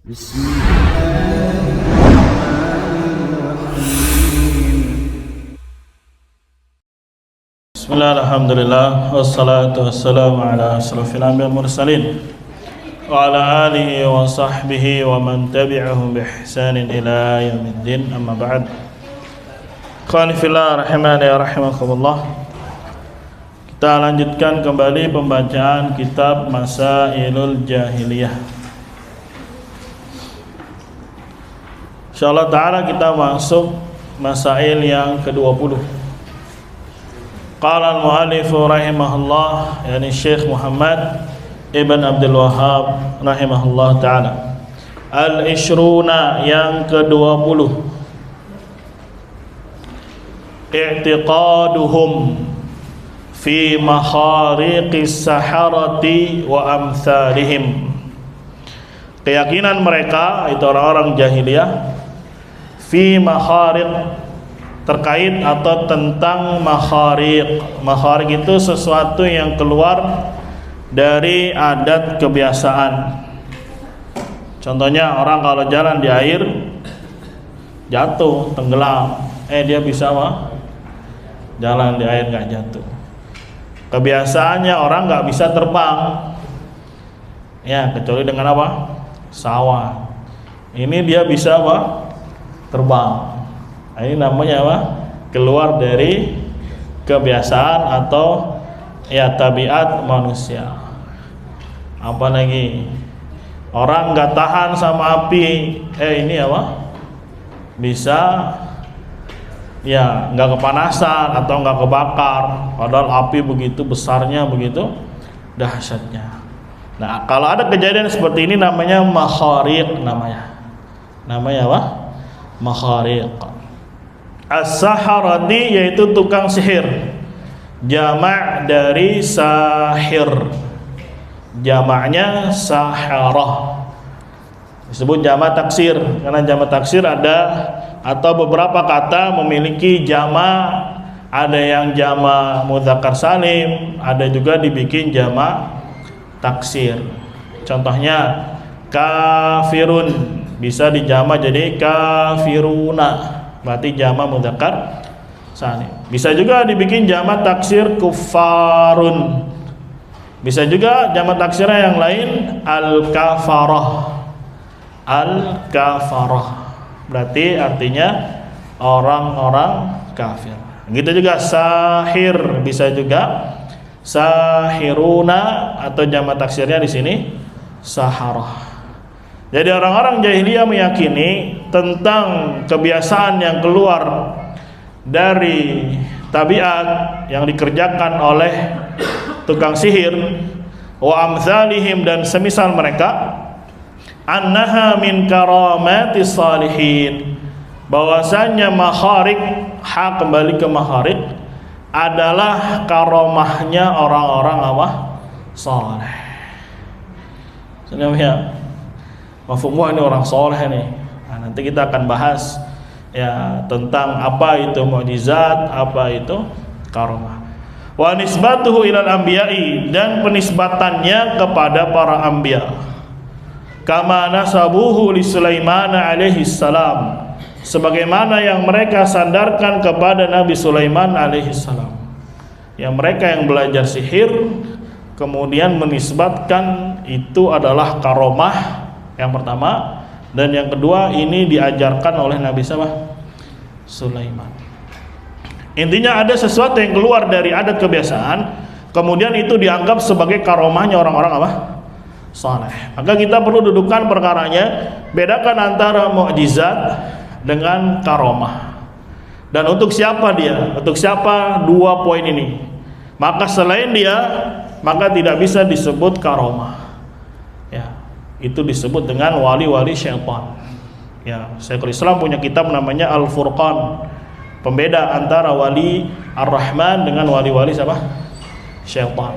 Bismillah, alhamdulillah, wassalatu wassalamu ala asrafil anbiya mursalin wa ala alihi wa sahbihi wa man tabi'ahum bi ihsanin ila yaumiddin, amma ba'd. Ikhwani fillah rahimani rahimakumullah. Kita lanjutkan kembali pembacaan kitab Masailul Jahiliyah. Insyaallah ta'ala kita masuk masail yang ke-20. Qala al-mu'allif rahimahullah, yani Syekh Muhammad Ibn Abdul Wahhab rahimahullah ta'ala. Al-ishruna yang ke-20. I'tiqaduhum fi makhariqis saharati wa amsalihim. Keyakinan mereka, itu orang-orang jahiliyah, fi makhariq, terkait atau tentang makhariq. Makhariq itu sesuatu yang keluar dari adat kebiasaan. Contohnya orang kalau jalan di air jatuh, tenggelam, dia bisa jalan di air nggak jatuh. Kebiasaannya orang nggak bisa terbang, ya kecuali dengan apa? Sawah. Ini dia bisa terbang. Nah, ini namanya apa? Keluar dari kebiasaan atau ya tabiat manusia. Apa lagi? Orang nggak tahan sama api, ini apa? Bisa ya nggak kepanasan atau nggak kebakar. Padahal api begitu besarnya, begitu dahsyatnya. Nah, kalau ada kejadian seperti ini namanya makhariq, namanya apa? Makhariq. As-saharati yaitu tukang sihir, jamak dari sahir, jamaknya saharah, disebut jamak taksir karena jamak taksir ada atau beberapa kata memiliki jamak, ada yang jamak mudzakkar salim, ada juga dibikin jamak taksir. Contohnya kafirun bisa dijamak jadi kafiruna, berarti jamak mudzakkar salim. Bisa juga dibikin jamak taksir kufarun. Bisa juga jamak taksirnya yang lain al-kafarah. Al-kafarah berarti artinya orang-orang kafir. Gitu juga sahir, bisa juga sahiruna atau jamak taksirnya di sini saharah. Jadi orang-orang jahiliyah meyakini tentang kebiasaan yang keluar dari tabiat yang dikerjakan oleh tukang sihir, wa amsalihim dan semisal mereka, annaha min karamatis salihin, bahwasanya makhariq, kembali ke makhariq, adalah karomahnya orang-orang saleh. Sebenarnya mafhumnya ini orang soleh nih. Nah, nanti kita akan bahas ya tentang apa itu mukjizat, apa itu karomah. Wa nisbatuhu ilal anbiya'i, dan penisbatannya kepada para anbiya. Kama nasabuhu li Sulaiman alaihi salam, sebagaimana yang mereka sandarkan kepada Nabi Sulaiman alaihi salam. Yang mereka yang belajar sihir kemudian menisbatkan itu adalah karomah yang pertama, dan yang kedua ini diajarkan oleh Nabi Sulaiman. Intinya ada sesuatu yang keluar dari adat kebiasaan, kemudian itu dianggap sebagai karomahnya orang-orang saleh. Maka kita perlu dudukkan perkaranya, bedakan antara mukjizat dengan karomah. Dan untuk siapa dia? Untuk siapa dua poin ini? Maka selain dia, maka tidak bisa disebut karomah. Ya. Itu disebut dengan wali-wali syaitan. Ya, Syekhul Islam punya kitab namanya Al-Furqan, pembeda antara wali Ar-Rahman dengan wali-wali syaitan.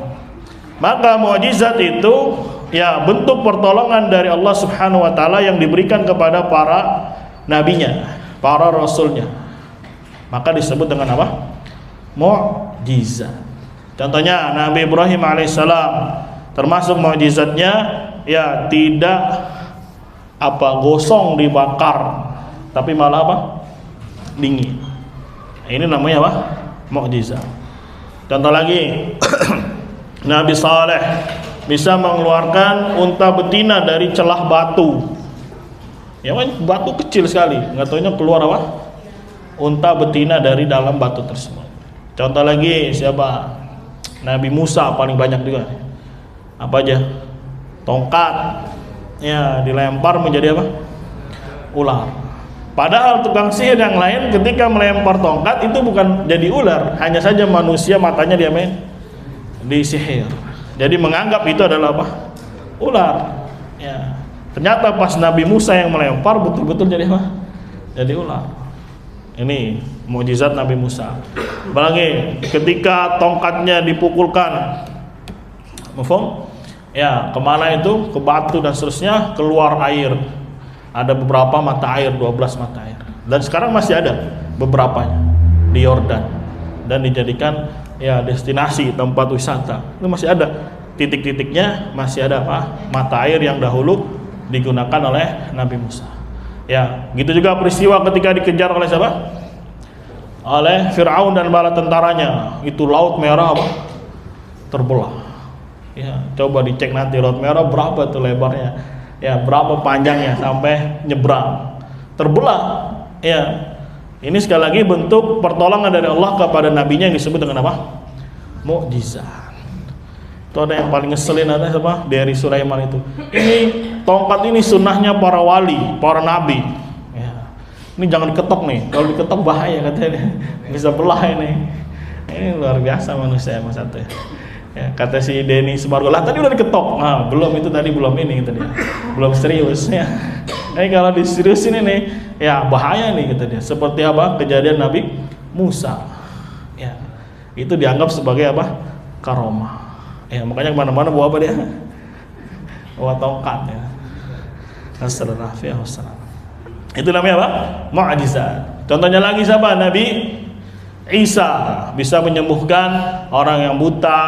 Maka mukjizat itu ya bentuk pertolongan dari Allah Subhanahu wa taala yang diberikan kepada para nabinya, para rasulnya. Maka disebut dengan apa? Mukjizat. Contohnya Nabi Ibrahim alaihissalam, termasuk mukjizatnya ya tidak gosong dibakar, tapi malah apa? Dingin. Ini namanya apa? Mukjizat. Contoh lagi, Nabi Saleh bisa mengeluarkan unta betina dari celah batu. Ya kan batu kecil sekali, nggak taunya keluar apa? Unta betina dari dalam batu tersebut. Contoh lagi siapa? Nabi Musa paling banyak juga. Apa aja? Tongkat. Ya, dilempar menjadi apa? Ular. Padahal tukang sihir yang lain ketika melempar tongkat itu bukan jadi ular, hanya saja manusia matanya dia disihir. Jadi menganggap itu adalah apa? Ular. Ya. Ternyata pas Nabi Musa yang melempar betul-betul jadi apa? Jadi ular. Ini mukjizat Nabi Musa. Apalagi ketika tongkatnya dipukulkan, mufhum? Ya, kemana itu? Ke batu dan seterusnya, keluar air. Ada beberapa mata air, 12 mata air. Dan sekarang masih ada beberapanya di Yordan dan dijadikan ya destinasi tempat wisata. Itu masih ada titik-titiknya, masih ada apa? Mata air yang dahulu digunakan oleh Nabi Musa. Ya, gitu juga peristiwa ketika dikejar oleh siapa? Oleh Fir'aun dan bala tentaranya. Itu laut merah apa? Terbelah. Ya, coba dicek nanti laut merah berapa tuh lebarnya. Ya, berapa panjangnya sampai nyebrang. Terbelah. Ya. Ini sekali lagi bentuk pertolongan dari Allah kepada nabinya yang disebut dengan apa? Mukjizat. Itu ada yang paling ngeselin ada apa? Dari Sulaiman itu. Ini tongkat ini sunnahnya para wali, para nabi. Ya. Ini jangan diketok nih. Kalau diketok bahaya katanya. Bisa belah ini. Ini luar biasa manusia Mas satu. Ya, kata si Denny Sumargo, lah tadi udah diketok. Nah, belum itu tadi belum ini kata dia. Belum serius ya. Ini kalau diseriusin ini ya bahaya nih kata dia. Seperti apa? Kejadian Nabi Musa. Ya. Itu dianggap sebagai apa? Karomah. Ya, makanya kemana-mana bawa apa dia? Bawa tongkat ya. Assalamualaikum. Itu namanya apa? Mukjizat. Contohnya lagi siapa? Nabi Isa bisa menyembuhkan orang yang buta,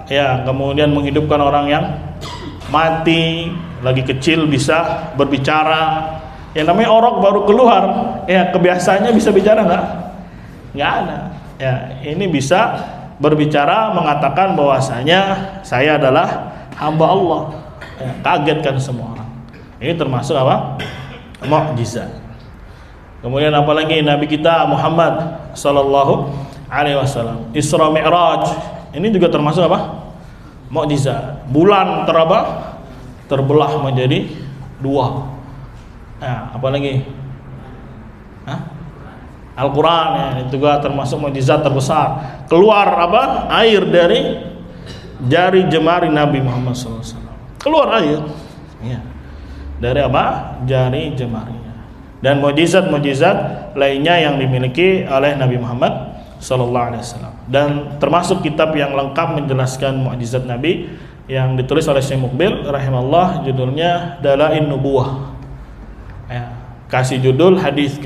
ya, kemudian menghidupkan orang yang mati, lagi kecil bisa berbicara. Yang namanya orok baru keluar, ya kebiasaannya bisa bicara nggak ada. Ya, ini bisa berbicara mengatakan bahwasanya saya adalah hamba Allah. Ya, kagetkan semua orang. Ini termasuk apa? Mukjizat. Kemudian apalagi Nabi kita Muhammad sallallahu alaihi wasallam Isra Mi'raj. Ini juga termasuk apa? Mukjizat. Bulan terbelah menjadi dua. Nah, apalagi? Al-Qur'an ya, itu juga termasuk mukjizat terbesar. Keluar apa? Air dari jari jemari Nabi Muhammad sallallahu alaihi wasallam. Keluar air. Ya. Dari apa? Jari jemari. Dan mukjizat-mukjizat lainnya yang dimiliki oleh Nabi Muhammad sallallahu alaihi wasallam. Dan termasuk kitab yang lengkap menjelaskan mukjizat Nabi yang ditulis oleh Syekh Mukbil rahimahullah, judulnya Dalail Nubuwah. Ya, kasih judul hadis.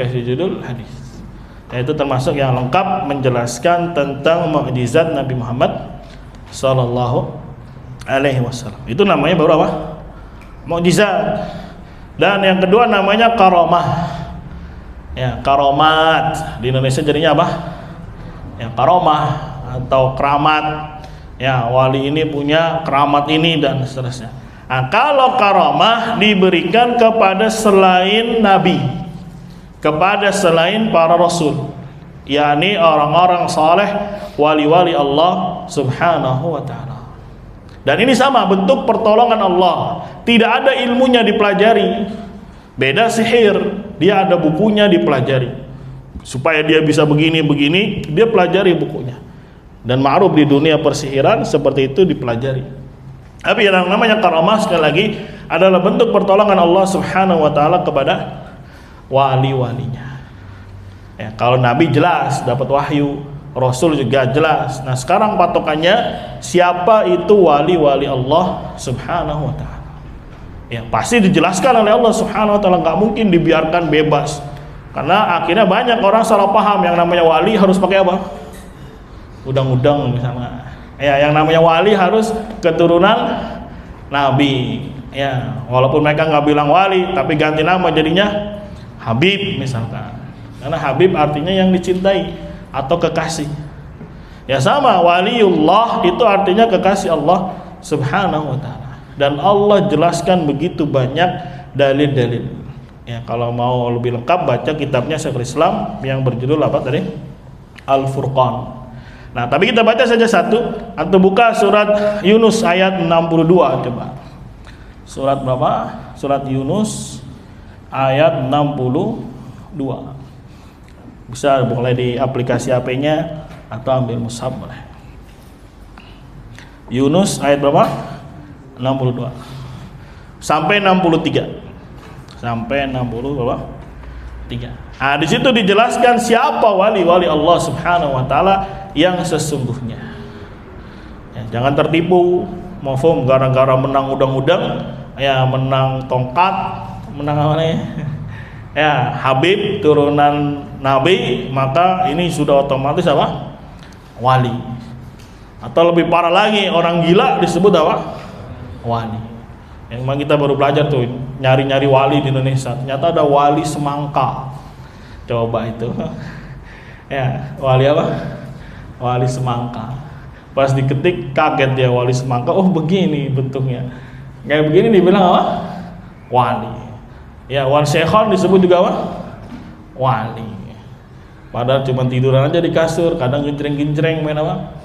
Ya, itu termasuk yang lengkap menjelaskan tentang mukjizat Nabi Muhammad sallallahu alaihi wasallam. Itu namanya baru apa? Mukjizat. Dan yang kedua namanya karomah. Ya, karomat. Di Indonesia jadinya apa? Ya, karomah atau keramat. Ya, wali ini punya keramat ini dan seterusnya. Nah, kalau karomah diberikan kepada selain nabi, kepada selain para rasul, yakni orang-orang saleh, wali-wali Allah Subhanahu wa taala. Dan ini sama bentuk pertolongan Allah. Tidak ada ilmunya dipelajari. Beda sihir, dia ada bukunya dipelajari. Supaya dia bisa begini, dia pelajari bukunya. Dan ma'ruf di dunia persihiran seperti itu dipelajari. Tapi yang namanya karamah sekali lagi adalah bentuk pertolongan Allah Subhanahu wa taala kepada wali-walinya. Ya, kalau nabi jelas dapat wahyu, rasul juga jelas. Nah, sekarang patokannya siapa itu wali-wali Allah Subhanahu wa taala. Ya, pasti dijelaskan oleh Allah Subhanahu wa taala, enggak mungkin dibiarkan bebas. Karena akhirnya banyak orang salah paham yang namanya wali harus pakai apa? Udang-udang misalnya. Ya, yang namanya wali harus keturunan nabi. Ya, walaupun mereka nggak bilang wali, tapi ganti nama jadinya Habib misalkan. Karena Habib artinya yang dicintai atau kekasih. Ya sama, waliullah itu artinya kekasih Allah Subhanahu wa taala. Dan Allah jelaskan begitu banyak dalil-dalil. Ya, kalau mau lebih lengkap baca kitabnya Syekhul Islam yang berjudul apa tadi? Al-Furqan. Nah, tapi kita baca saja satu. Atau buka surat Yunus ayat 62 coba. Surat berapa? Surat Yunus ayat 62. Bisa boleh di aplikasi HP-nya atau ambil mushaf boleh. Yunus ayat berapa? 62 sampai 63. Sampai 60 berapa? 3. Nah, di situ dijelaskan siapa wali-wali Allah Subhanahu wa taala yang sesungguhnya. Ya, jangan tertipu, mafhum, gara-gara menang udang-udang, ya menang tongkat, menang apa nih? Ya, Habib turunan Nabi, maka ini sudah otomatis apa? Wali. Atau lebih parah lagi, orang gila disebut apa? Wali. Yang memang kita baru belajar tuh nyari-nyari wali di Indonesia. Ternyata ada wali semangka. Coba itu. Ya, wali apa? Wali semangka. Pas diketik kaget dia, wali semangka. Oh, begini bentuknya. Kayak begini dibilang apa? Wali. Ya, wan syekhon disebut juga apa? Wali. Padahal cuma tiduran aja di kasur, kadang gincreng-gincreng main apa?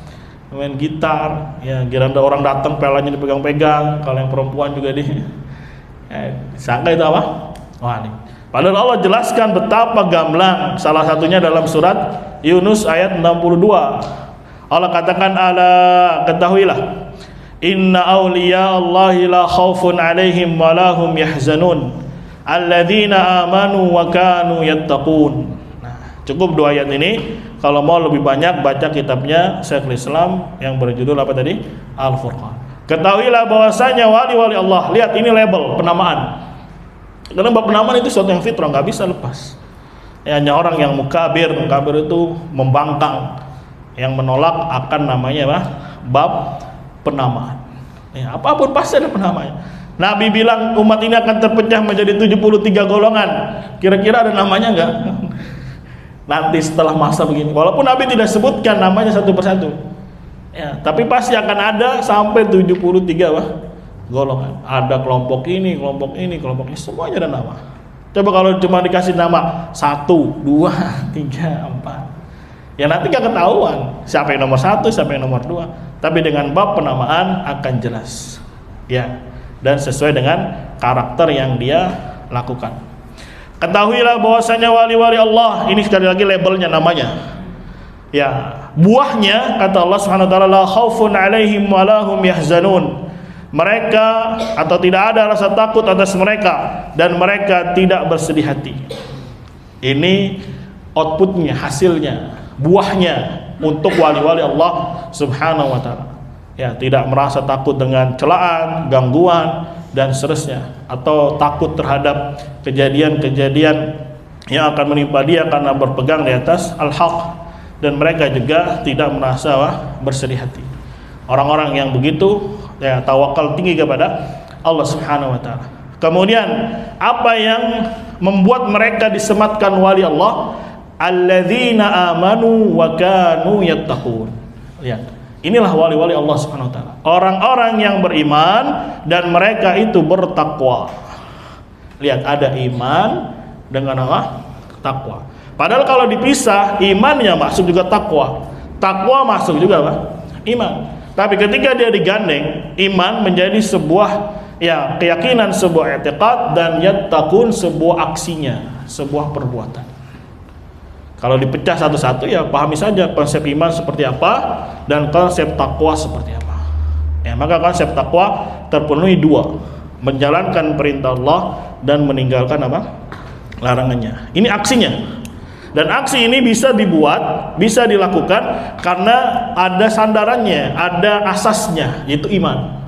Main gitar. Ya, kira ada orang datang pelanya dipegang-pegang. Kalau yang perempuan juga disangka itu apa? Wali. Padahal Allah jelaskan betapa gamblang. Salah satunya dalam surat Yunus ayat 62. Allah katakan, ala ketahuilah, inna awliya Allahi la khawfun alaihim wa lahum yahzanun alladzina amanu wa kanu yattaqun. Nah, cukup 2 ayat ini. Kalau mau lebih banyak baca kitabnya Syekhul Islam yang berjudul apa tadi? Al-Furqan. Ketahuilah bahwasanya wali-wali Allah. Lihat ini label penamaan. Karena penamaan itu sesuatu yang fitrah, nggak bisa lepas. Ya, hanya orang yang mukabir itu membangkang, yang menolak akan namanya apa? Bab penamaan. Ya, apapun pasti ada penamanya. Nabi bilang umat ini akan terpecah menjadi 73 golongan. Kira-kira ada namanya nggak? Nanti setelah masa begini, walaupun Nabi tidak sebutkan namanya satu persatu, ya, tapi pasti akan ada sampai 73 golongan. Ada kelompok ini, semuanya ada nama. Coba kalau cuma dikasih nama 1, 2, 3, 4, ya nanti gak ketahuan siapa yang nomor 1, siapa yang nomor 2. Tapi dengan bab penamaan akan jelas, ya, dan sesuai dengan karakter yang dia lakukan. Ketahuilah bahwasanya wali-wali Allah, ini sekali lagi labelnya, namanya. Ya, buahnya kata Allah Subhanahu wa taala, la khaufun 'alaihim wa lahum yahzanun. Mereka atau tidak ada rasa takut atas mereka dan mereka tidak bersedih hati. Ini outputnya, hasilnya, buahnya untuk wali-wali Allah Subhanahu wa taala. Ya, tidak merasa takut dengan celaan, gangguan dan seterusnya, atau takut terhadap kejadian-kejadian yang akan menimpa dia karena berpegang di atas al-haq, dan mereka juga tidak merasa bersedih hati. Orang-orang yang begitu, ya, tawakal tinggi kepada Allah Subhanahu wa taala. Kemudian apa yang membuat mereka disematkan wali Allah? Alladzina amanu wa kanu yattaqun. Lihat. Inilah wali-wali Allah Subhanahu wa taala. Orang-orang yang beriman dan mereka itu bertakwa. Lihat, ada iman dengan apa? Takwa. Padahal kalau dipisah, imannya masuk juga takwa. Takwa masuk juga apa? Iman. Tapi ketika dia digandeng, iman menjadi sebuah, ya, keyakinan, sebuah i'tiqad, dan yattaqun sebuah aksinya, sebuah perbuatan. Kalau dipecah satu-satu, ya pahami saja konsep iman seperti apa dan konsep takwa seperti apa. Ya, maka konsep takwa terpenuhi 2, menjalankan perintah Allah dan meninggalkan apa? Larangannya. Ini aksinya. Dan aksi ini bisa dibuat, bisa dilakukan karena ada sandarannya, ada asasnya, yaitu iman.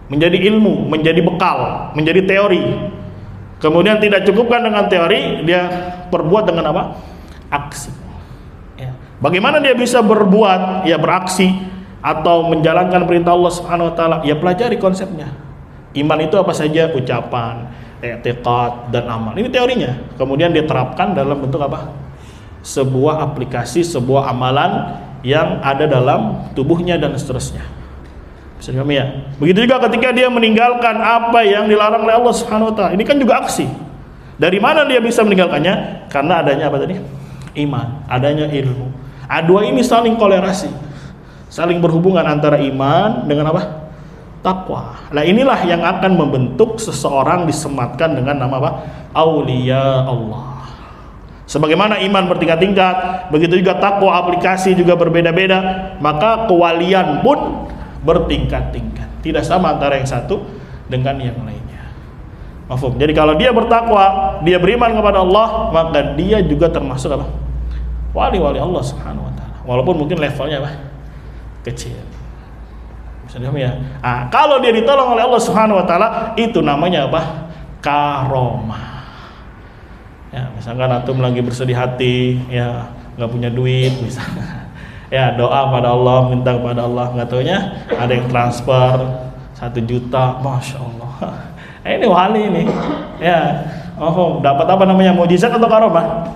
Menjadi ilmu, menjadi bekal, menjadi teori. Kemudian tidak cukupkan dengan teori, dia perbuat dengan apa? Aksi. Ya. Bagaimana dia bisa berbuat, ya beraksi atau menjalankan perintah Allah Subhanahu wa taala? Ya pelajari konsepnya. Iman itu apa saja? Ucapan, i'tiqad, dan amal. Ini teorinya. Kemudian diterapkan dalam bentuk apa? Sebuah aplikasi, sebuah amalan yang ada dalam tubuhnya dan seterusnya. Bisa dipahami ya? Begitu juga ketika dia meninggalkan apa yang dilarang oleh Allah Subhanahu wa taala. Ini kan juga aksi. Dari mana dia bisa meninggalkannya? Karena adanya apa tadi? Iman, adanya ilmu. Dua ini saling kolerasi. Saling berhubungan antara iman dengan apa? Takwa. Nah, inilah yang akan membentuk seseorang disematkan dengan nama apa? Aulia Allah. Sebagaimana iman bertingkat-tingkat, begitu juga takwa aplikasi juga berbeda-beda, maka kewalian pun bertingkat-tingkat. Tidak sama antara yang satu dengan yang lainnya. Mafhum. Jadi kalau dia bertakwa, dia beriman kepada Allah, maka dia juga termasuk apa? Wali-wali Allah Subhanahu wa taala. Walaupun mungkin levelnya apa? Kecil. Bisa dipahami ya? Kalau dia ditolong oleh Allah Subhanahu wa taala, itu namanya apa? Karomah. Ya, misalkan antum lagi bersedih hati, ya nggak punya duit, misalnya, ya doa pada Allah, minta kepada Allah, nggak taunya ada yang transfer 1 juta, masya Allah. Ini wali ini, ya, dapat apa namanya, mukjizat atau karomah?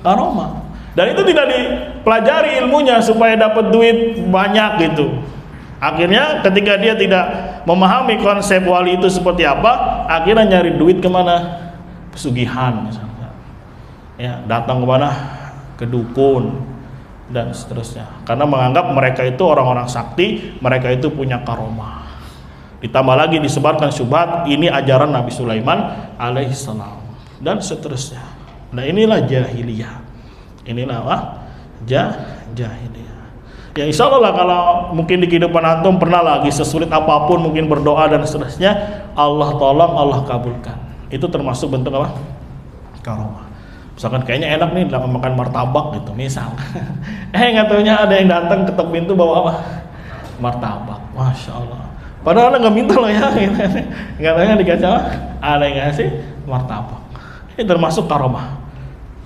Karomah. Dan itu tidak dipelajari ilmunya supaya dapat duit banyak gitu. Akhirnya ketika dia tidak memahami konsep wali itu seperti apa, akhirnya nyari duit kemana? Pesugihan misalnya, ya datang kemana? Ke dukun dan seterusnya, karena menganggap mereka itu orang-orang sakti, mereka itu punya karomah. Ditambah lagi disebarkan syubhat, ini ajaran Nabi Sulaiman alaihissalam dan seterusnya. Nah, inilah jahiliyah, inilah apa? Jahiliyah. Ya insya Allah lah, kalau mungkin di kehidupan antum pernah lagi sesulit apapun mungkin berdoa dan seterusnya, Allah tolong, Allah kabulkan. Itu termasuk bentuk apa? Karomah. Misalkan kayaknya enak nih makan martabak gitu, misal. Nggak taunya ada yang datang ketok pintu bawa apa? Martabak. Masya Allah. Padahal nggak minta loh ya. Nggak taunya dikasih apa? Ada yang ngasih martabak. Ini termasuk karomah.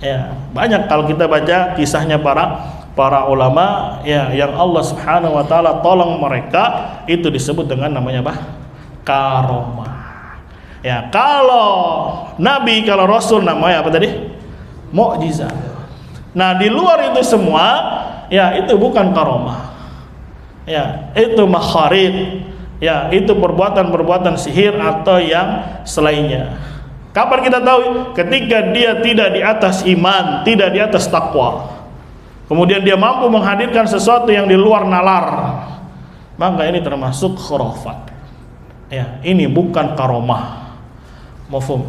Ya banyak kalau kita baca kisahnya para ulama, ya yang Allah Subhanahu wa taala tolong mereka, itu disebut dengan namanya apa? Karomah. Ya, kalau nabi, kalau rasul namanya apa tadi? Mukjizat. Nah, di luar itu semua, ya itu bukan karomah. Ya, itu makharid. Ya, itu perbuatan-perbuatan sihir atau yang selainnya. Kapan kita tahu? Ketika dia tidak di atas iman, tidak di atas takwa. Kemudian dia mampu menghadirkan sesuatu yang di luar nalar. Maka ini termasuk khurafat. Ya, ini bukan karomah. Mafhum.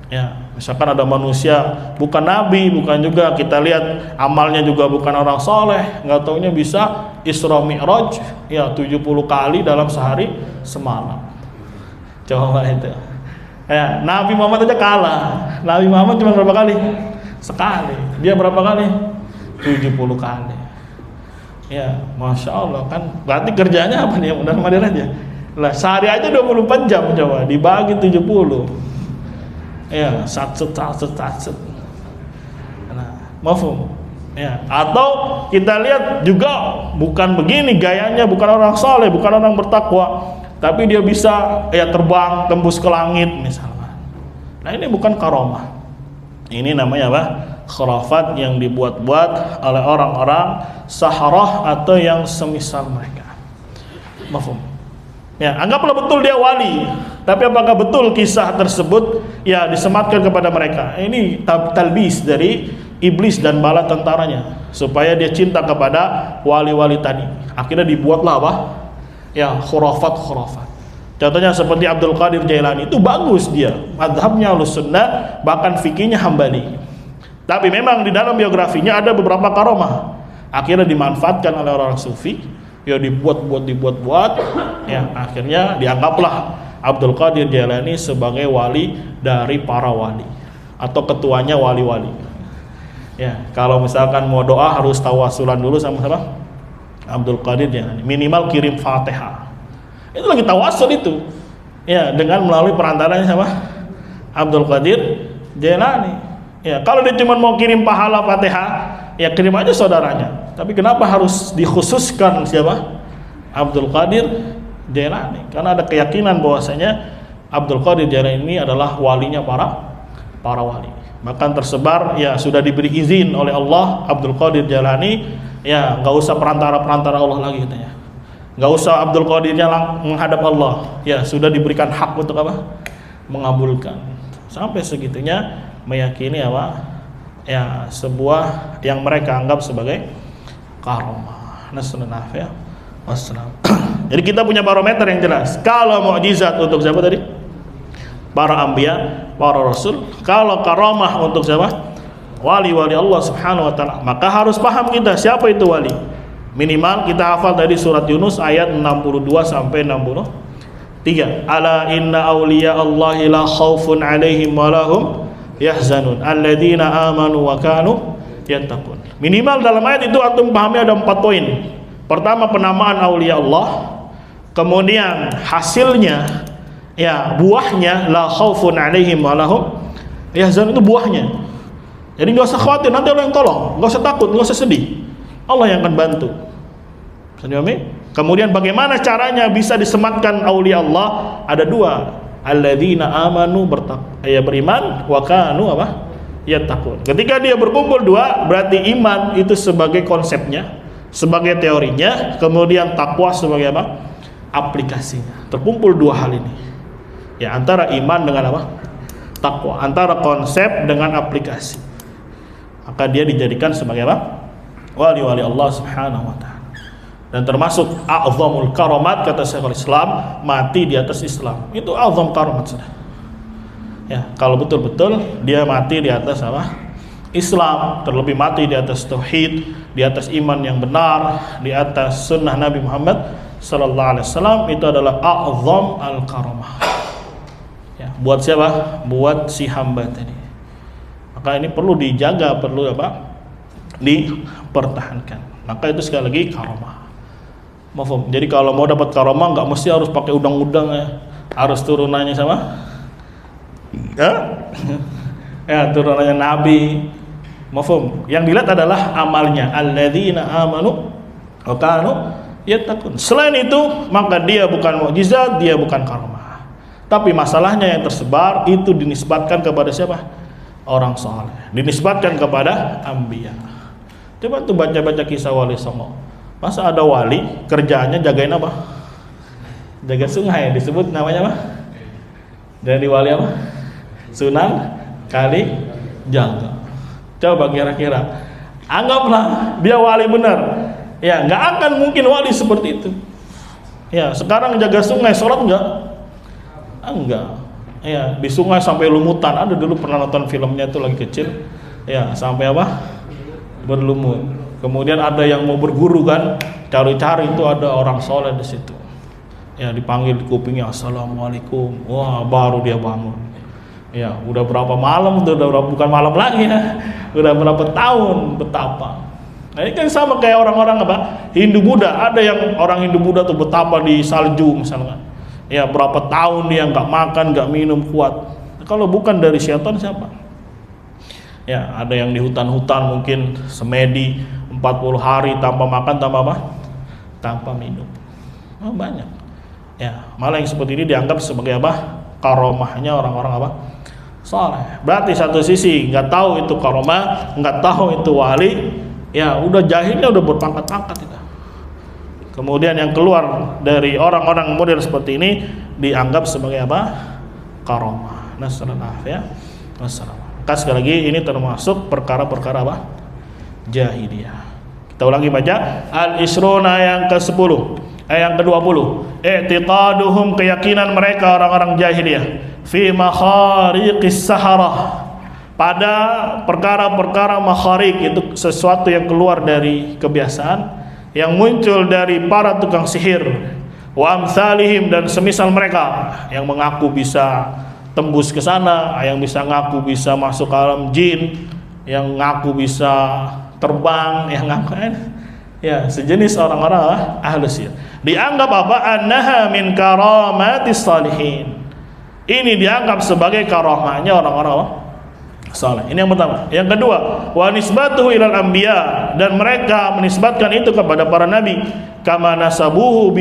Ya, misalkan ada manusia bukan nabi, bukan juga kita lihat amalnya juga bukan orang soleh, nggak taunya bisa Isra Mi'raj, ya 70 kali dalam sehari semalam. Coba itu. Ya, Nabi Muhammad aja kalah. Nabi Muhammad cuma berapa kali? Sekali. Dia berapa kali? 70 kali. Ya, masya Allah kan. Berarti kerjanya apa nih? Mudah-mudahan aja. Lah sehari aja 24 jam coba dibagi 70. Ya, satset. Nah, mafhum. Ya, atau kita lihat juga bukan begini gayanya, bukan orang saleh, bukan orang bertakwa, tapi dia bisa ya terbang tembus ke langit misalnya. Nah, ini bukan karomah. Ini namanya apa? Khurafat yang dibuat-buat oleh orang-orang saharah atau yang semisal mereka. Mafhum. Ya, anggaplah betul dia wali, tapi apakah betul kisah tersebut ya disematkan kepada mereka? Ini talbis dari iblis dan bala tentaranya supaya dia cinta kepada wali-wali tadi. Akhirnya dibuatlah apa? Ya, khurafat. Contohnya seperti Abdul Qadir Jailani, itu bagus dia, mazhabnya Ahlussunnah, bahkan fikihnya Hambali. Tapi memang di dalam biografinya ada beberapa karomah. Akhirnya dimanfaatkan oleh orang sufi. Ya dibuat, ya akhirnya dianggaplah Abdul Qadir Jailani sebagai wali dari para wali atau ketuanya wali-wali. Ya, kalau misalkan mau doa harus tawasulan dulu sama siapa? Abdul Qadir Jailani. Minimal kirim Fatihah. Itu lagi tawasul itu. Ya, dengan melalui perantaranya sama Abdul Qadir Jailani. Ya, kalau dia cuma mau kirim pahala Fatihah, ya kirim aja saudaranya. Tapi kenapa harus dikhususkan siapa? Abdul Qadir Jailani, karena ada keyakinan bahwasanya Abdul Qadir Jailani ini adalah walinya para wali. Bahkan tersebar, ya sudah diberi izin oleh Allah Abdul Qadir Jailani, ya nggak usah perantara Allah lagi katanya, nggak usah Abdul Qadirnya menghadap Allah, ya sudah diberikan hak untuk apa? Mengabulkan. Sampai segitunya meyakini apa? Ya sebuah yang mereka anggap sebagai karomah. Nasallallahu ya. Wassalam. Jadi kita punya barometer yang jelas. Kalau mukjizat untuk siapa tadi? Para anbiya, para rasul. Kalau karamah untuk siapa? Wali-wali Allah Subhanahu wa taala. Maka harus paham kita siapa itu wali. Minimal kita hafal dari surat Yunus ayat 62 sampai 63. Ala inna awliya Allahi la khaufun 'alaihim wa lahum yahzanun alladzina amanu wa kanu yattaqun. Minimal dalam ayat itu antum pahami ada 4 poin. Pertama, penamaan aulia Allah, kemudian hasilnya, ya buahnya, la khaufun 'alaihim wa lahum yahzanun, itu buahnya. Jadi nggak usah khawatir, nanti Allah yang tolong, nggak usah takut, nggak usah sedih, Allah yang akan bantu. Kemudian bagaimana caranya bisa disematkan aulia Allah? Ada 2, alladzina amanu, beriman, wa kanu apa? Yattaqun. Ketika dia berkumpul 2, berarti iman itu sebagai konsepnya, sebagai teorinya, kemudian takwa sebagai apa? Aplikasinya. Terkumpul 2 hal ini. Ya, antara iman dengan apa? Takwa, antara konsep dengan aplikasi. Maka dia dijadikan sebagai apa? Wali-wali Allah Subhanahu wa taala. Dan termasuk a'zamul karamat, kata Syekhul Islam, mati di atas Islam. Itu a'zam karamat sudah. Ya, kalau betul-betul dia mati di atas apa? Islam, terlebih mati di atas tauhid, di atas iman yang benar, di atas sunnah Nabi Muhammad sallallahu alaihi wasallam, itu adalah a'zam al-karamah. Ya, buat siapa? Buat si hamba tadi. Maka ini perlu dijaga, perlu apa? Dipertahankan. Maka itu sekali lagi karamah. Mafhum. Jadi kalau mau dapat karamah nggak mesti harus pakai udang-udang ya. Harus turunannya sama ya turunannya Nabi. Mafhum. Yang dilihat adalah amalnya. Alladzina amanu wa kanu yattaqun. Selain itu, maka dia bukan mukjizat, dia bukan karamah. Tapi masalahnya yang tersebar itu dinisbatkan kepada siapa? Orang saleh. Dinisbatkan kepada anbiya. Coba tuh baca-baca kisah Wali Songo. Masa ada wali kerjaannya jagain apa? Jaga sungai, disebut namanya apa? Dari wali apa? Sunan Kali Jaga. Coba kira-kira, anggaplah dia wali benar, ya nggak akan mungkin wali seperti itu. Ya sekarang jaga sungai, sholat nggak? Enggak. Ya di sungai sampai lumutan. Ada dulu pernah nonton filmnya itu lagi kecil. Ya sampai apa? Berlumut. Kemudian ada yang mau berguru kan, cari-cari itu ada orang soleh di situ. Ya dipanggil di kupingnya, assalamualaikum. Wah baru dia bangun. Ya udah berapa malam tuh, udah bukan malam lagi ya. Udah berapa tahun, betapa. Nah ini kan sama kayak orang-orang apa? Hindu Buddha. Ada yang orang Hindu Buddha tuh betapa di salju misalnya. Ya berapa tahun dia nggak makan, nggak minum, kuat. Kalau bukan dari syaitan siapa? Ya ada yang di hutan-hutan mungkin semedi 40 hari tanpa makan, tanpa apa? Tanpa minum. Oh, banyak. Ya, malah yang seperti ini dianggap sebagai apa? Karomahnya orang-orang apa? Saleh. Berarti satu sisi nggak tahu itu karomah, nggak tahu itu wali, ya udah jahilnya udah berpangkat-pangkat itu. Kemudian yang keluar dari orang-orang model seperti ini dianggap sebagai apa? Karomah. Nasallallahu ya. Wassalam. Sekali lagi ini termasuk perkara-perkara apa? Jahiliyah. Kita ulangi baca Al-Isruna yang ke-10, yang ke-20. I'tiqaduhum, keyakinan mereka orang-orang jahiliyah, fi makhariqis saharah, pada perkara-perkara makharik, itu sesuatu yang keluar dari kebiasaan, yang muncul dari para tukang sihir, wa amsalihim, dan semisal mereka yang mengaku bisa tembus ke sana, yang bisa ngaku bisa masuk ke alam jin, yang ngaku bisa terbang, yang ngaku ya sejenis orang-orang ahli sihir. Dianggap apa? Annaha min karamatis salihin. Ini dianggap sebagai karamahnya orang-orang saleh. Ini yang pertama. Yang kedua, wa nisbatuhu ilal anbiya, dan mereka menisbatkan itu kepada para nabi. kama nasabuhu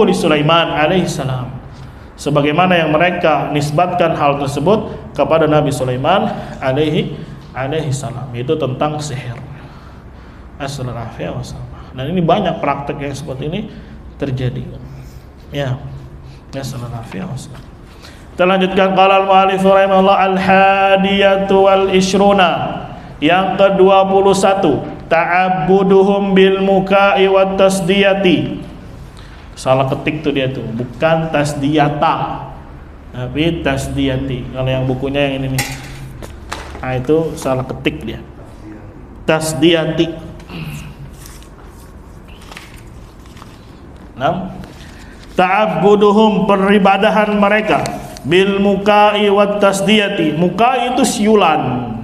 li Sulaiman alaihi salam, sebagaimana yang mereka nisbatkan hal tersebut kepada Nabi Sulaiman alaihi salam, itu tentang sihir. Assalamualaikum. Dan ini banyak praktek yang seperti ini terjadi. Ya. Assalamualaikum. Kita lanjutkan, qala al-mu'allif rahimahullah al-hadiyatu wal ishruna, yang ke-21, ta'abbuduhum bil muka'i wat tasdiyati. Salah ketik tuh dia tuh, bukan tasdiyata tapi tasdiyati. Kalau yang bukunya yang ini nih, nah itu salah ketik dia, tasdiyati. 6. Ta'abbuduhum, peribadahan mereka, bil muka'i wat tasdiyati. Muka'i itu siulan,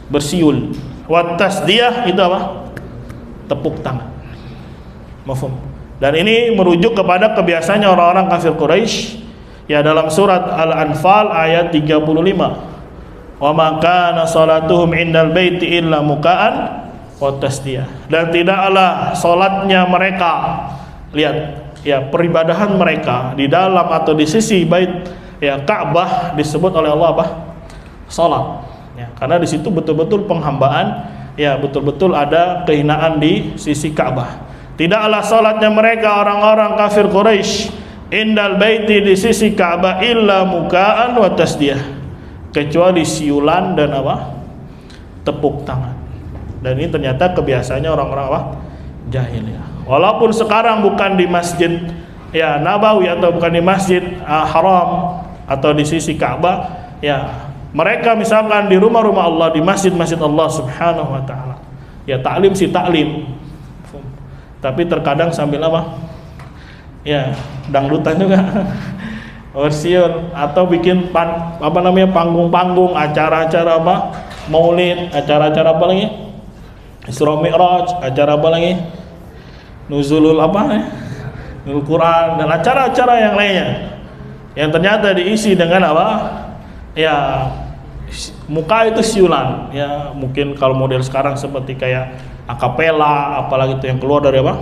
bersiul. Wat tasdiyah itu apa? Tepuk tangan. Mafhum. Dan ini merujuk kepada kebiasaannya orang-orang kafir Quraisy, ya, dalam surat Al-Anfal ayat 35. Wa ma kana salatuhum indal baiti illa muka'an wa tasdiyah. Dan tidaklah salatnya mereka, lihat ya, peribadahan mereka di dalam atau di sisi bait ya Ka'bah disebut oleh Allah apa? Salat. Ya, karena di situ betul-betul penghambaan, ya, betul-betul ada kehinaan di sisi Ka'bah. Tidaklah salatnya mereka orang-orang kafir Quraisy indal baiti, di sisi Ka'bah, illa muka'an wa tasdiyah, kecuali siulan dan apa? Tepuk tangan. Dan ini ternyata kebiasaannya orang-orang apa? Jahiliyah. Walaupun sekarang bukan di Masjid ya Nabawi atau bukan di Masjid Haram atau di sisi Ka'bah, ya, mereka misalkan di rumah-rumah Allah, di masjid-masjid Allah Subhanahu wa taala, ya, taklim si taklim, tapi terkadang sambil apa? Ya, dangdutan juga. Bersiul atau bikin panggung-panggung, acara-acara apa? Maulid, acara-acara apa lagi? Isra Mi'raj, acara apa lagi? Nuzulul apa ya? Nuzul Quran dan acara-acara yang lainnya. Yang ternyata diisi dengan apa? Ya, muka itu siulan. Ya, mungkin kalau model sekarang seperti kayak akapela, apalagi itu yang keluar dari apa?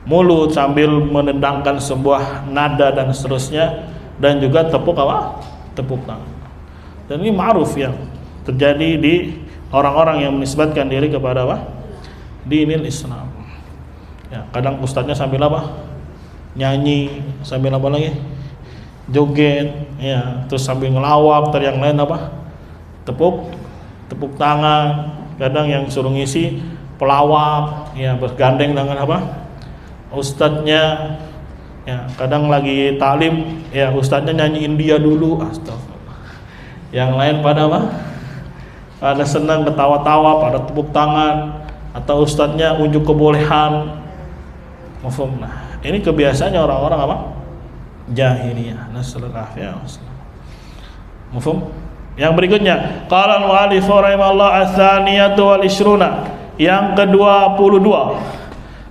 Mulut sambil menendangkan sebuah nada dan seterusnya, dan juga tepuk apa? Tepuk tangan. Dan ini ma'ruf yang terjadi di orang-orang yang menisbatkan diri kepada apa? Dinil Islam. Ya, kadang ustadznya sambil apa? Nyanyi, sambil apa lagi? Joget, ya, terus sambil ngelawak, yang lain apa? Tepuk tangan. Kadang yang suruh ngisi pelawak, ya, bergandeng dengan apa? Ustadznya, ya, kadang lagi taklim, ya, ustadznya nyanyi India dulu, astagfirullah. Yang lain pada apa? Pada senang, ketawa-tawa, pada tepuk tangan, atau ustadznya unjuk kebolehan. Mafhum. Nah, ini kebiasaannya orang-orang apa? Jahiliyah. Nasallallahu alaihi wasallam. Mafhum? Yang berikutnya, qala al-mu'allif rahimahullah ats-tsaniyatu wal ishruna, yang ke-22,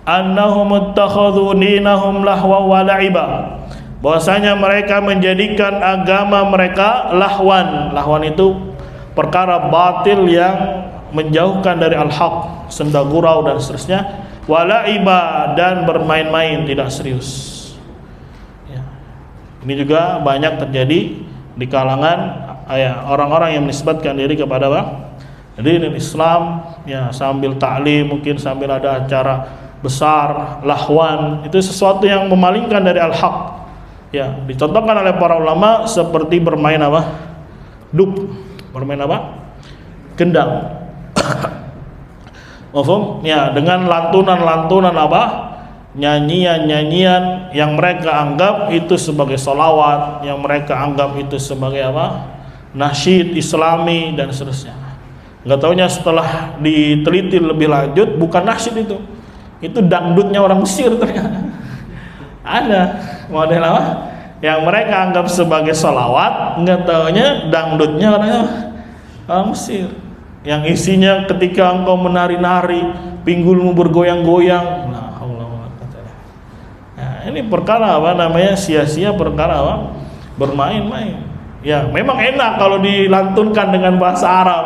annahum ittakhadhu dinahum lahwa wa la'iba, bahwasanya mereka menjadikan agama mereka lahwan. Lahwan itu perkara batil yang menjauhkan dari al-haq, senda gurau dan seterusnya, wa la'iba, dan bermain-main, tidak serius. Ya. Ini juga banyak terjadi di kalangan orang-orang yang menisbatkan diri kepada apa? Dinul Islam, ya, sambil taklim, mungkin sambil ada acara besar, lahwan, itu sesuatu yang memalingkan dari al-haq. Ya, dicontohkan oleh para ulama seperti bermain apa? Bermain apa? Gendang. Mafhum? Ya, dengan lantunan-lantunan apa? Nyanyian-nyanyian yang mereka anggap itu sebagai sholawat, yang mereka anggap itu sebagai apa? Nasyid Islami dan seterusnya. Nggak taunya setelah diteliti lebih lanjut, bukan nasyid itu dangdutnya orang Mesir ternyata. Ada model apa? Yang mereka anggap sebagai sholawat, nggak taunya dangdutnya orang Mesir. Yang isinya ketika engkau menari-nari, pinggulmu bergoyang-goyang. Nah, ini perkara apa namanya? Sia-sia, perkara apa? Bermain-main. Ya, memang enak kalau dilantunkan dengan bahasa Arab,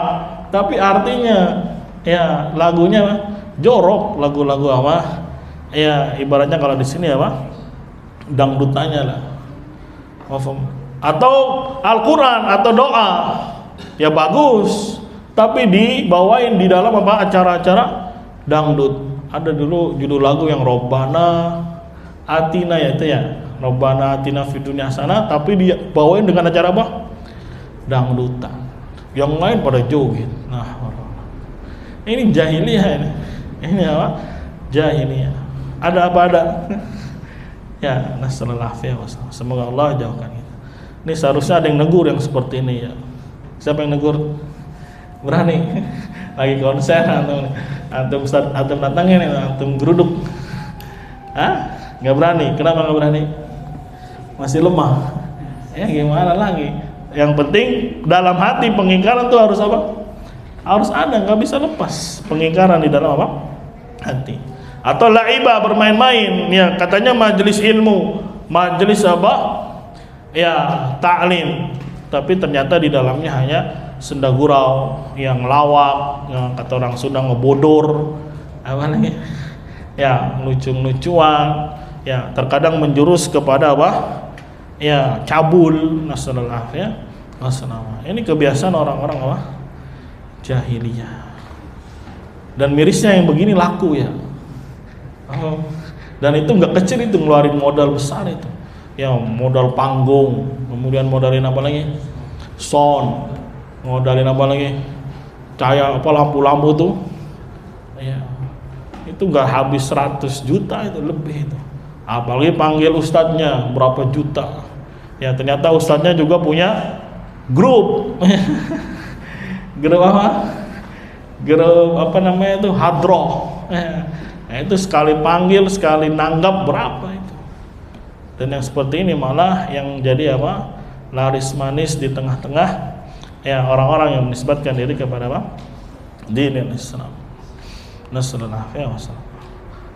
tapi artinya ya lagunya jorok, lagu-lagu apa? Ya ibaratnya kalau di sini apa? Dangdutannya lah. Atau Al-Quran atau doa, ya bagus, tapi dibawain di dalam apa? Acara-acara dangdut. Ada dulu judul lagu yang Robbana Atina, ya itu ya, Robbana Atina fid dunya hasanah, tapi dia bawain dengan acara apa? Dangdutan. Yang lain pada joget. Nah, ini jahiliyah ini. Ini apa? Jahiliyah. Ada apa ada? Ya, nasallallahu alaihi wasallam. Semoga Allah jauhkan kita. Ini seharusnya ada yang negur yang seperti ini ya. Siapa yang negur? Berani? Lagi konser antum Ustaz, antum datangin, antum geruduk. Hah? Nggak berani. Kenapa nggak berani? Masih lemah. Ya gimana lagi? Yang penting dalam hati pengingkaran tuh harus apa? Harus ada, nggak bisa lepas pengingkaran di dalam apa? Hati. Atau laibah, bermain-main, ya katanya majelis ilmu, majelis apa? Ya ta'lim, tapi ternyata di dalamnya hanya senda gurau, yang lawak, yang kata orang Sunda ngebodor, apa lagi? Ya lucu-lucuan, ya terkadang menjurus kepada apa? Ya cabul, nasallallahu ya, nasallallahu. Ini kebiasaan orang-orang apa? Jahiliyah. Dan mirisnya yang begini laku ya. Dan itu nggak kecil, itu ngeluarin modal besar itu. Ya modal panggung, kemudian modalin apa lagi? Sound, modalin apa lagi? Cahaya apa, lampu-lampu tuh. Ya. Itu nggak habis 100 juta itu, lebih itu. Apalagi panggil ustadznya berapa juta. Ya ternyata ustadznya juga punya grup. Grup apa? Grup apa namanya itu? Hadroh. Nah, itu sekali panggil, sekali nanggap berapa itu. Dan yang seperti ini malah yang jadi apa? Laris manis di tengah-tengah ya orang-orang yang menisbatkan diri kepada apa? Dinul Islam. Nasallallahu alaihi wasallam.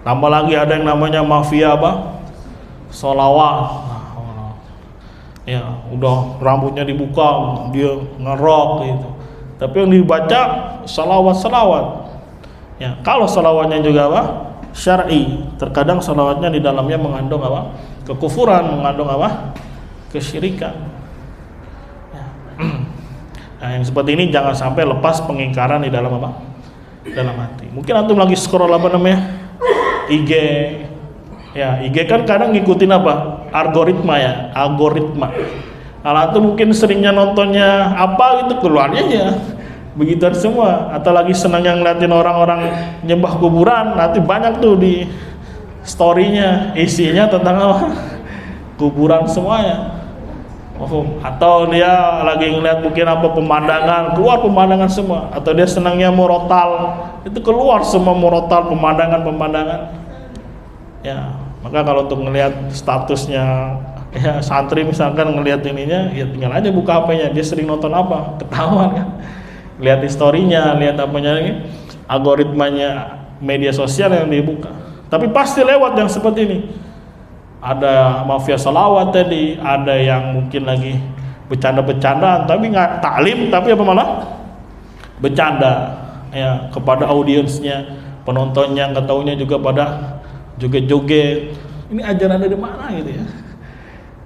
Tambah lagi ada yang namanya mafia apa? Sholawat. Ya, udah rambutnya dibuka, dia ngerok gitu. Tapi yang dibaca salawat-salawat. Ya, kalau salawatnya juga apa? Syar'i. Terkadang salawatnya di dalamnya mengandung apa? Kekufuran, mengandung apa? Kesyirikan. Ya. Nah, yang seperti ini jangan sampai lepas pengingkaran di dalam apa? Dalam hati. Mungkin antum lagi scroll apa namanya? IG. Ya, IG kan kadang ngikutin apa? Algoritma ya, algoritma. Kalau antum mungkin seringnya nontonnya apa gitu, keluarnya aja begitu semua. Atau lagi senang yang ngeliatin orang-orang nyembah kuburan, nanti banyak tuh di story-nya isinya tentang apa? Kuburan semuanya. Atau dia lagi ngeliat mungkin apa pemandangan, keluar pemandangan semua. Atau dia senangnya murotal, itu keluar semua murotal, pemandangan-pemandangan. Ya, maka kalau untuk ngelihat statusnya ya santri misalkan ngelihat ininya, ya tinggal aja buka HP-nya, dia sering nonton apa, ketahuan kan. Lihat historinya, lihat apanya lagi, algoritmanya media sosial yang dibuka. Tapi pasti lewat yang seperti ini. Ada mafia salawat tadi, ada yang mungkin lagi bercanda-bercandaan, tapi nggak taklim, tapi apa malah bercanda ya kepada audiensnya, penontonnya nggak taunya juga pada joget-joget. Ini ajaran dari mana gitu ya?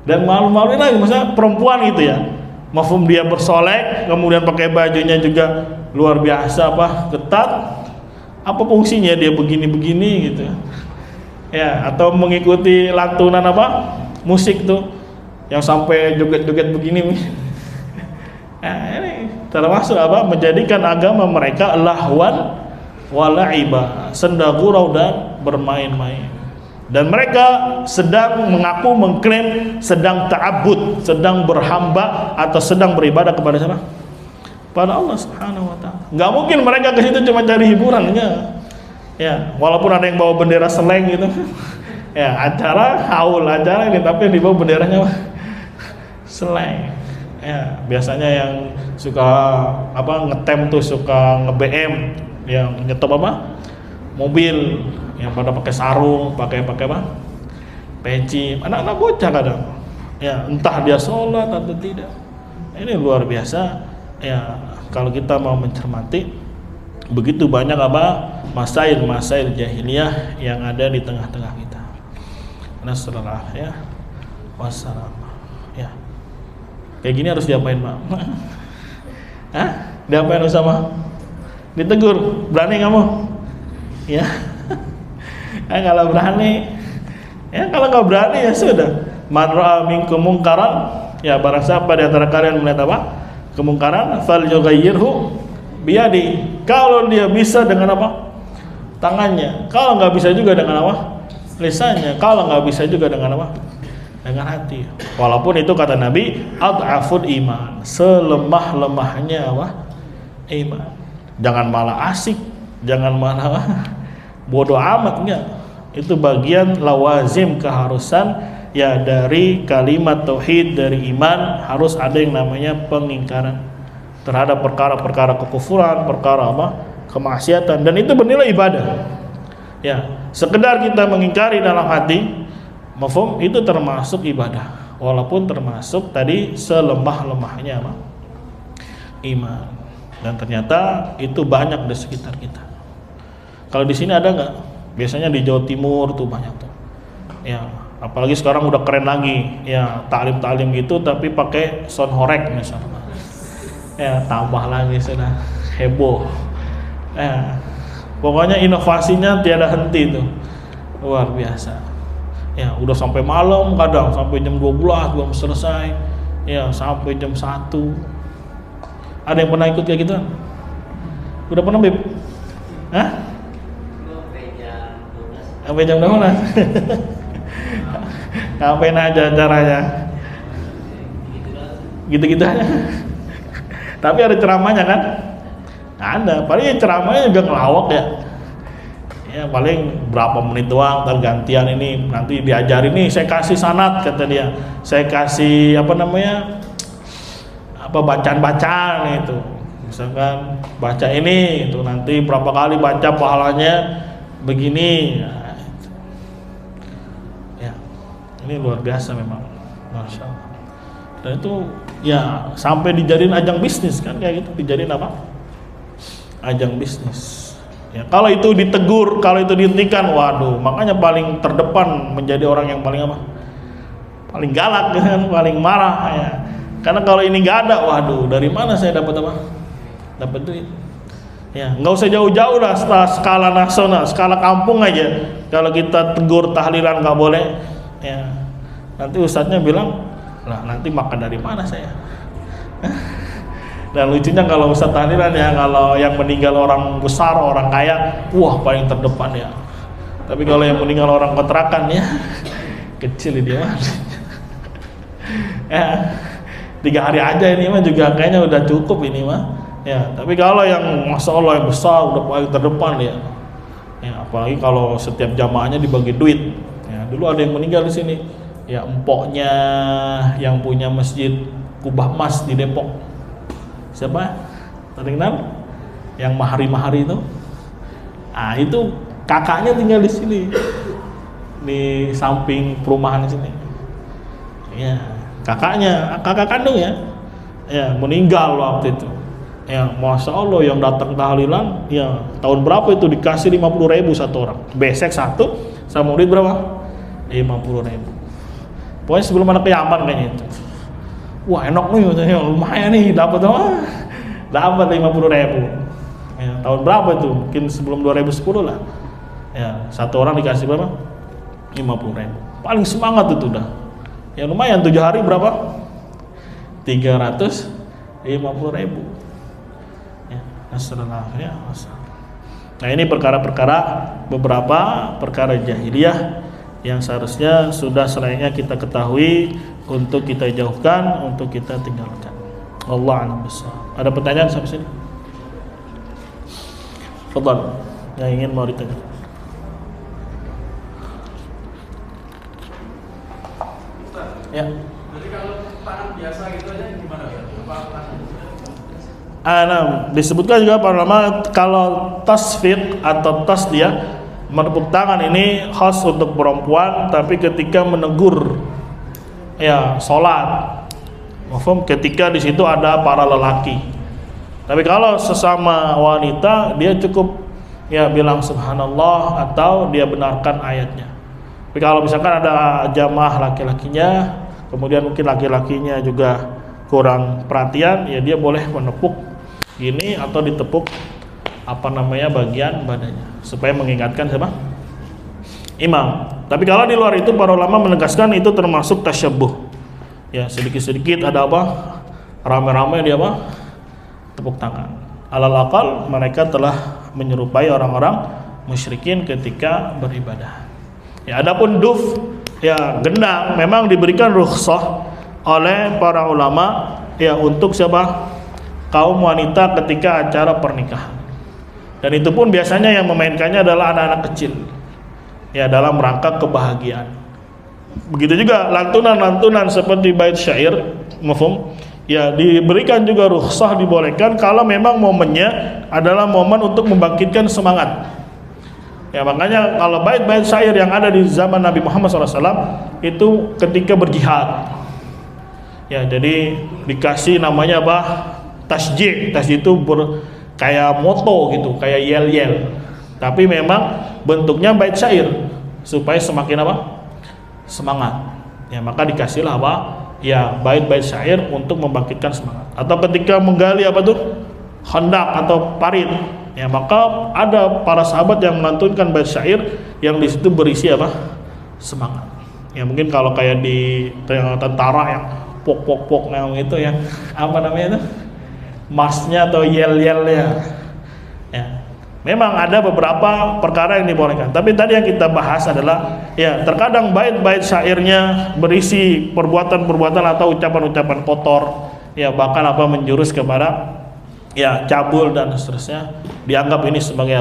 Dan malu-maluin lagi, misalnya perempuan gitu ya, mafhum dia bersolek, kemudian pakai bajunya juga luar biasa apa ketat, apa fungsinya dia begini-begini gitu ya? Atau mengikuti lantunan apa musik tuh yang sampai joget-joget begini. Nah, ini termasuk apa? Menjadikan agama mereka lahwan walaiba, senda gurau dan bermain-main. Dan mereka sedang mengaku mengklaim sedang ta'abbud, sedang berhamba atau sedang beribadah kepada siapa? Pada Allah Subhanahu wa taala. Enggak mungkin mereka ke situ cuma cari hiburan, enggak. Ya, walaupun ada yang bawa bendera seleng gitu. Ya, acara haul acara ini, tapi yang dibawa benderanya seleng. Ya, biasanya yang suka apa ngetem tuh suka nge-BM, yang nyetop apa? Mobil, yang pada pakai sarung, pakai apa? Peci, anak-anak bocah kadang. Ya, entah dia sholat atau tidak. Ini luar biasa. Ya, kalau kita mau mencermati Begitu banyak masail jahiliyah yang ada di tengah-tengah kita. Nasallallahu ya wassalam. Ya. Kayak gini harus diapain, Pak? Hah? Diapain Usama? Ditegur. Berani kamu? Ya. Kalau berani, ya kalau nggak berani ya sudah. Man ra'a minkum munkaran, ya barang siapa di antara kalian melihat apa? Kemungkaran, falyughayyirhu biyadi. Kalau dia bisa dengan apa? Tangannya. Kalau nggak bisa juga dengan apa? Lisannya. Kalau nggak bisa juga dengan apa? Dengan hati. Walaupun itu kata Nabi, ad'aful iman, selemah-lemahnya apa? Iman. Jangan malah asik, jangan malah bodoh amat, enggak. Itu bagian lawazim, keharusan ya dari kalimat tauhid, dari iman, harus ada yang namanya pengingkaran terhadap perkara-perkara kekufuran, perkara apa? Kemaksiatan, dan itu bernilai ibadah. Ya, sekedar kita mengingkari dalam hati, mafhum, itu termasuk ibadah. Walaupun termasuk tadi selemah-lemahnya apa? Iman. Dan ternyata itu banyak di sekitar kita. Kalau di sini ada nggak? Biasanya di Jawa Timur tuh banyak tuh. Ya, apalagi sekarang udah keren lagi. Ya, taklim gitu tapi pakai sound horeg misalnya. Ya, tambah lagi sudah heboh. Ya, pokoknya inovasinya tiada henti tuh. Luar biasa. Ya, udah sampai malam, kadang sampai jam 12 belum selesai. Ya, sampai jam 1. Ada yang pernah ikut kayak gitu kan? Udah pernah, Bib? Hah? Sampai jam 12. Ngapain aja caranya? Gitu-gitu aja. Tapi ada ceramahnya kan? Ada. Paling ceramahnya juga ngelawak ya. Ya paling berapa menit doang, tergantian ini nanti diajarin nih, saya kasih sanad kata dia. Saya kasih apa namanya? Bacaan-bacaan itu. Misalkan baca ini itu nanti berapa kali baca pahalanya begini. Ya. Ini luar biasa memang. Masya Allah. Dan itu ya sampai dijadiin ajang bisnis kan, kayak gitu, dijadiin apa? Ajang bisnis. Ya, kalau itu ditegur, kalau itu dihentikan, waduh, makanya paling terdepan menjadi orang yang paling apa? Paling galak kan, paling marah ya. Karena kalau ini nggak ada, waduh, dari mana saya dapat apa? Dapat duit. Ya, nggak usah jauh-jauh lah, skala nasional, skala kampung aja. Kalau kita tegur tahlilan nggak boleh, ya nanti ustadznya bilang, lah nanti makan dari mana saya? Dan lucunya kalau ustadz tahlilan ya, kalau yang meninggal orang besar, orang kaya, wah paling terdepan ya. Tapi kalau yang meninggal orang kontrakan ya, kecil dia mah. Ya, 3 hari aja ini mah juga kayaknya udah cukup ini mah. Ya, tapi kalau yang masya Allah yang besar udah paling terdepan ya. Ya, apalagi kalau setiap jamaahnya dibagi duit. Ya, dulu ada yang meninggal di sini. Ya, empoknya yang punya masjid Kubah Mas di Depok. Siapa? Terkenal? Yang mahari-mahari itu. Ah, itu kakaknya tinggal di sini. Di samping perumahan di sini. Ya, kakaknya, kakak kandung ya. Ya, meninggal waktu itu. Ya, masya Allah yang datang tahlilan, ya tahun berapa itu dikasih 50.000 satu orang. Besek satu, sama duit berapa? 50.000. Pokoknya sebelum ada kiamat kayaknya itu. Wah enak nih, lumayan nih dapat apa? Dapat 50.000. Ya, tahun berapa itu? Mungkin sebelum 2010 lah. Ya, satu orang dikasih berapa? 50.000. Paling semangat itu udah. Ya lumayan, 7 hari berapa? 350.000. Ya, ya. Nah ini perkara-perkara, beberapa perkara jahiliyah yang seharusnya sudah selainnya kita ketahui, untuk kita jauhkan, untuk kita tinggalkan. Allah a'lam bishawab. Ada pertanyaan sampai sini? Fadhal, yang ingin mau ditanya. Ya. Jadi kalau tangan biasa gitu aja gimana ya? Disebutkan juga para ulama kalau tasfiq atau tasdiyah, menepuk tangan ini khas untuk perempuan, tapi ketika menegur ya salat, mafhum, ketika di situ ada para lelaki. Tapi kalau sesama wanita, dia cukup ya bilang subhanallah atau dia benarkan ayatnya. Tapi kalau misalkan ada jamaah laki-lakinya, kemudian mungkin laki-lakinya juga kurang perhatian, ya dia boleh menepuk ini atau ditepuk bagian badannya supaya mengingatkan siapa? Imam. Tapi kalau di luar itu para ulama menegaskan itu termasuk tasyabbuh. Ya, sedikit-sedikit ada rame-rame dia tepuk tangan. Alal aqal mereka telah menyerupai orang-orang musyrikin ketika beribadah. Ya, adapun duf, ya gendang, memang diberikan rukhsah oleh para ulama ya untuk siapa? Kaum wanita ketika acara pernikahan. Dan itu pun biasanya yang memainkannya adalah anak-anak kecil. Ya, dalam rangka kebahagiaan. Begitu juga lantunan-lantunan seperti bait syair, mafhum? Ya, diberikan juga rukhsah, dibolehkan kalau memang momennya adalah momen untuk membangkitkan semangat. Ya, makanya kalau bait-bait syair yang ada di zaman Nabi Muhammad SAW itu ketika berjihad. Ya, jadi dikasih namanya apa? Tasjih. Tasjih itu kayak moto gitu, kayak yel-yel. Tapi memang bentuknya bait syair supaya semakin semangat. Ya, maka dikasihlah ya bait-bait syair untuk membangkitkan semangat. Atau ketika menggali khandak atau parit, ya maka ada para sahabat yang melantunkan bait syair yang di situ berisi semangat. Ya mungkin kalau kayak di tentara yang pok yang itu yang marsnya atau yel-yelnya. Ya. Memang ada beberapa perkara yang dibolehkan. Tapi tadi yang kita bahas adalah ya terkadang bait-bait syairnya berisi perbuatan-perbuatan atau ucapan-ucapan kotor, ya bahkan menjurus kepada ya cabul dan seterusnya. Dianggap ini sebagai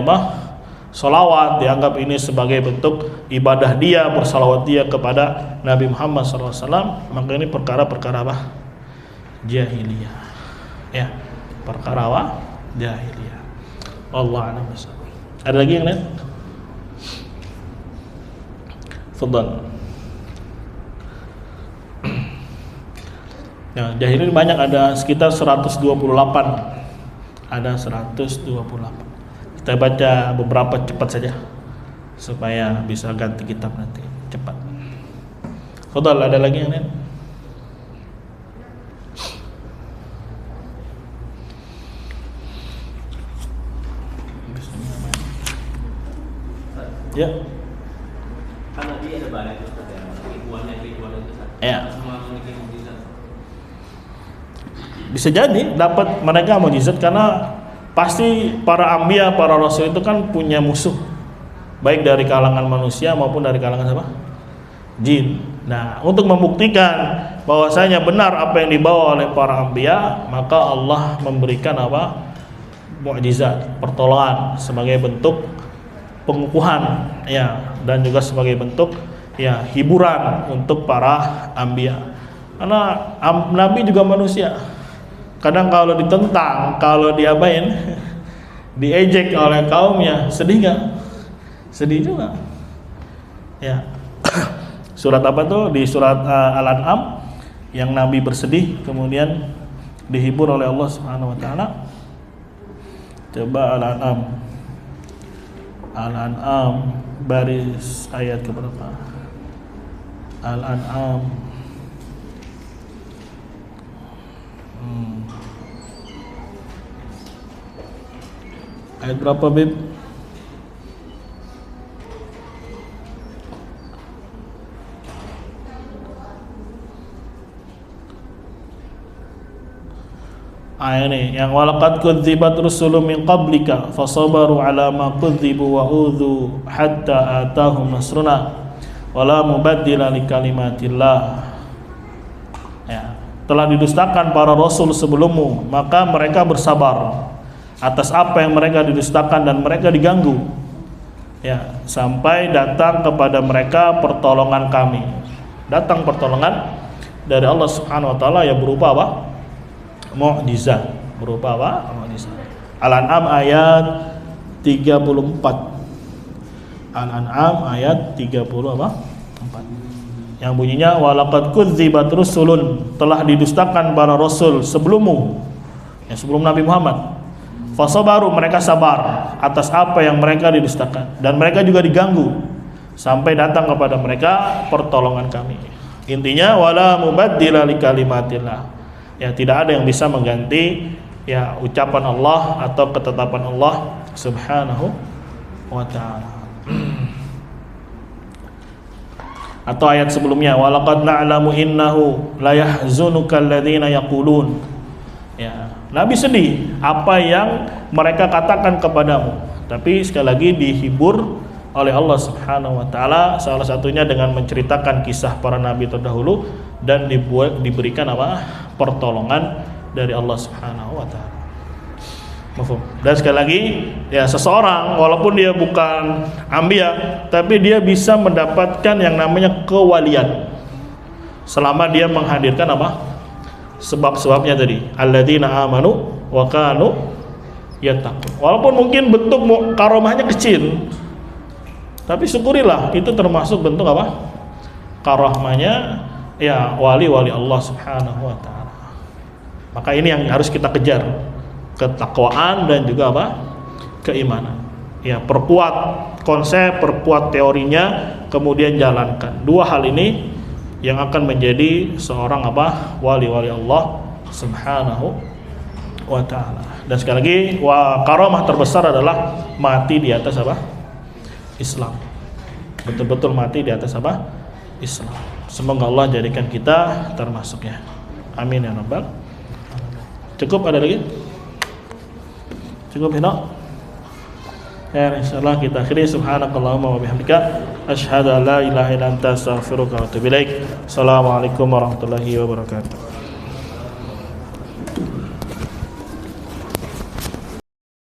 sholawat, dianggap ini sebagai bentuk ibadah dia, bersalawat dia kepada Nabi Muhammad SAW. Maka ini perkara-perkara jahiliyah. Ya, perkara jahiliyah. Allah a'lam bishawab. Ada lagi yang lain? Fadhal. Ya, jahiliyah banyak, ada sekitar 128. Ada 128. Kita baca beberapa cepat saja supaya bisa ganti kitab nanti cepat. Fadhal, ada lagi yang lain? Ya. Karena dia ada banyak itu ribuannya itu. Ya. Semua memiliki mukjizat. Bisa jadi dapat mereka mukjizat karena pasti para anbiya, para rasul itu kan punya musuh, baik dari kalangan manusia maupun dari kalangan jin. Nah, untuk membuktikan bahwasanya benar apa yang dibawa oleh para anbiya, maka Allah memberikan mukjizat, pertolongan sebagai bentuk pengukuhan ya, dan juga sebagai bentuk ya hiburan untuk para anbiya. Karena nabi juga manusia. Kadang kalau ditentang, kalau diejek oleh kaumnya, sedih nggak? Sedih juga. Ya. Surat di surat Al-An'am yang nabi bersedih kemudian dihibur oleh Allah Subhanahu wa taala. Coba Al-An'am baris ayat keberapa? Al-An'am ayat berapa, Bib? Ini yang walaqad kudzibat rusulun min qablika fasabaru ala ma kudzibu wa udzu hatta atahum nasruna wala mubaddila likalimatillah. Ya, telah didustakan para rasul sebelummu, maka mereka bersabar atas apa yang mereka didustakan dan mereka diganggu. Ya, sampai datang kepada mereka pertolongan kami. Datang pertolongan dari Allah Subhanahu wa taala yang berupa mukjizat, berupa mukjizat. Al-An'am ayat 34. Al-An'am ayat 34. Yang bunyinya walaqad kudzibat rusulun, telah didustakan para rasul sebelummu, ya sebelum Nabi Muhammad. Fasabaru, mereka sabar atas apa yang mereka didustakan, dan mereka juga diganggu sampai datang kepada mereka pertolongan kami. Intinya wala mubaddila likalimatillah. Ya, tidak ada yang bisa mengganti ya ucapan Allah atau ketetapan Allah Subhanahu wa ta'ala. Atau ayat sebelumnya, walaqad na'lamu innahu la yahzunuka alladhina yaqulun. Ya, Nabi sedih apa yang mereka katakan kepadamu, tapi sekali lagi dihibur oleh Allah Subhanahu wa taala, salah satunya dengan menceritakan kisah para nabi terdahulu dan diberikan apa? Pertolongan dari Allah Subhanahu wa taala. Dan sekali lagi ya, seseorang walaupun dia bukan anbiya, tapi dia bisa mendapatkan yang namanya kewalian selama dia menghadirkan apa? Sebab-sebabnya tadi, alladzina amanu wa kanu yattaqun. Walaupun mungkin bentuk karomahnya kecil, tapi syukurilah, itu termasuk bentuk apa? Karomahnya ya wali-wali Allah Subhanahu wa taala. Maka ini yang harus kita kejar, ketakwaan dan juga apa? Keimanan. Ya, perkuat konsep, perkuat teorinya, kemudian jalankan. Dua hal ini yang akan menjadi seorang apa? Wali-wali Allah Subhanahu wa taala. Dan sekali lagi, karamah terbesar adalah mati di atas apa? Islam. Betul-betul mati di atas apa? Islam. Semoga Allah jadikan kita termasuknya. Amin ya rabbal alamin. Cukup, ada lagi? Cukup, Hino? Ya, insyaallah kita akhiri. Subhanakallahumma wa bihamdika asyhadu an la ilaha illa anta astaghfiruka wa atubu ilaik. Assalamualaikum warahmatullahi wabarakatuh.